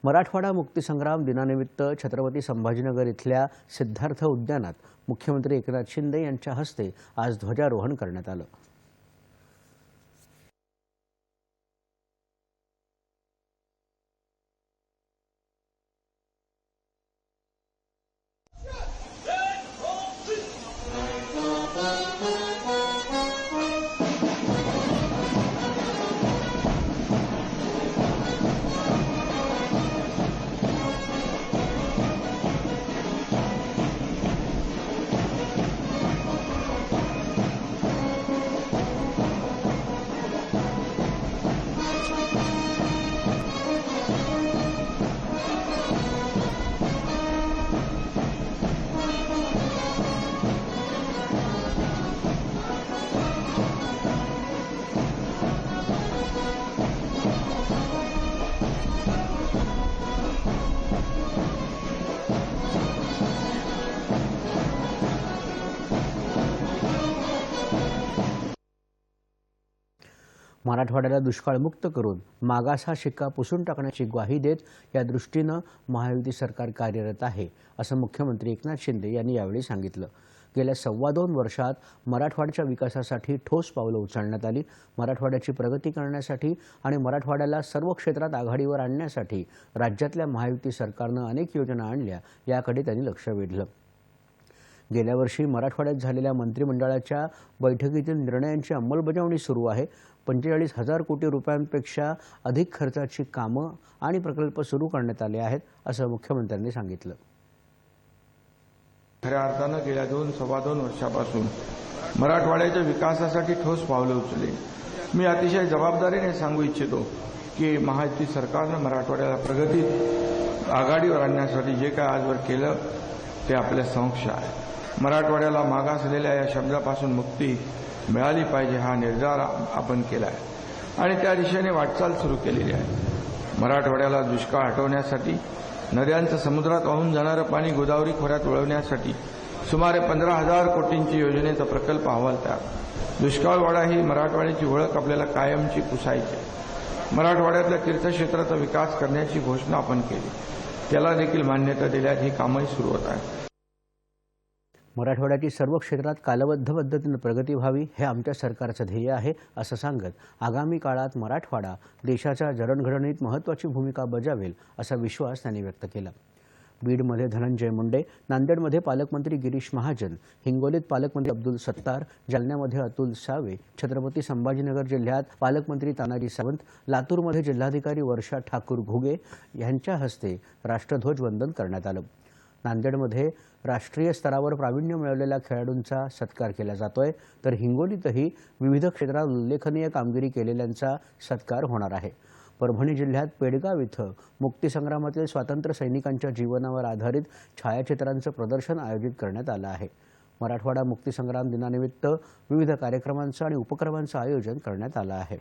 मराठवाडा मुक्तीसंग्राम दिनानिमित्त छत्रपती संभाजीनगर इथल्या सिद्धार्थ उद्यानात मुख्यमंत्री एकनाथ शिंदे यांच्या हस्ते आज ध्वजारोहण करण्यात आलं। मराठवाड्याला दुष्काळमुक्त करून मागास हा शिक्का पुसून टाकण्याची ग्वाही देत या दृष्टीनं महायुती सरकार कार्यरत आहे, असं मुख्यमंत्री एकनाथ शिंदे यांनी यावेळी सांगितलं। गेल्या 2.25 वर्षात मराठवाड्याच्या विकासासाठी ठोस पावलं उचलण्यात आली। मराठवाड्याची प्रगती करण्यासाठी आणि मराठवाड्याला सर्व क्षेत्रात आघाडीवर आणण्यासाठी राज्यातल्या महायुती सरकारनं अनेक योजना आणल्या, याकडे त्यांनी लक्ष वेधलं। गेल्या वर्षी मराठवाड्यात झालेल्या मंत्रिमंडळाच्या बैठकीतील निर्णयांची अंमलबजावणी सुरू आहे। 45,000 कोटी रुपयांपेक्षा अधिक खर्चाची कामं आणि प्रकल्प सुरू करण्यात आले आहेत, असं मुख्यमंत्र्यांनी सांगितलं। खऱ्या अर्थानं गेल्या 2-2.25 वर्षापासून मराठवाड्याच्या विकासासाठी ठोस पावलं उचलली। मी अतिशय जबाबदारीने सांगू इच्छितो की महायुती सरकारनं मराठवाड्याला प्रगतीत आघाडीवर आणण्यासाठी जे काय आजवर केलं ते आपल्या समक्ष आहे। मराठवाड्याला मागासलेल्या या शब्दापासून मुक्ती मिळाली पाहिजे हा निर्धार आपण केला आहे आणि त्या दिशेने वाटचाल सुरू केलेली आहे। मराठवाड्याला दुष्काळ हटवण्यासाठी नद्यांचं समुद्रात वाहून जाणारं पाणी गोदावरी खोऱ्यात वळवण्यासाठी सुमारे 15,000 कोटींची योजनेचा प्रकल्प अहवाल तयार। दुष्काळवाडा ही मराठवाड्याची ओळख आपल्याला कायमची पुसायची। मराठवाड्यातल्या तीर्थक्षेत्राचा विकास करण्याची घोषणा आपण केली, त्याला देखील मान्यता दिल्यात ही कामही सुरू होत आहे। मराठवाड्याची सर्व क्षेत्रात कालबद्ध पद्धतीने प्रगती व्हावी हे आमच्या सरकारचं ध्येय आहे, असं सांगत आगामी काळात मराठवाडा देशाच्या जडणघडणीत महत्त्वाची भूमिका बजावेल असा विश्वास त्यांनी व्यक्त केला। बीडमध्ये धनंजय मुंडे, नांदेडमध्ये पालकमंत्री गिरीश महाजन, हिंगोलीत पालकमंत्री अब्दुल सत्तार, जालन्यामध्ये अतुल सावे, छत्रपती संभाजीनगर जिल्ह्यात पालकमंत्री तानाजी सावंत, लातूरमध्ये जिल्हाधिकारी वर्षा ठाकूर घुगे यांच्या हस्ते राष्ट्रध्वज वंदन करण्यात आलं। नांदेडमध्ये राष्ट्रीय स्तरावर प्रावीण्य मिळवलेल्या खेळाडूंचा सत्कार केला जातोय, तर हिंगोलीतही विविध क्षेत्रात उल्लेखनीय कामगिरी केलेल्यांचा सत्कार होणार आहे। परभणी जिल्ह्यात पेडगाव इथं मुक्तीसंग्रामातील स्वातंत्र्य सैनिकांच्या जीवनावर आधारित छायाचित्रांचं प्रदर्शन आयोजित करण्यात आलं आहे। मराठवाडा मुक्तीसंग्राम दिनानिमित्त विविध कार्यक्रमांचं आणि उपक्रमांचं आयोजन करण्यात आलं आहे।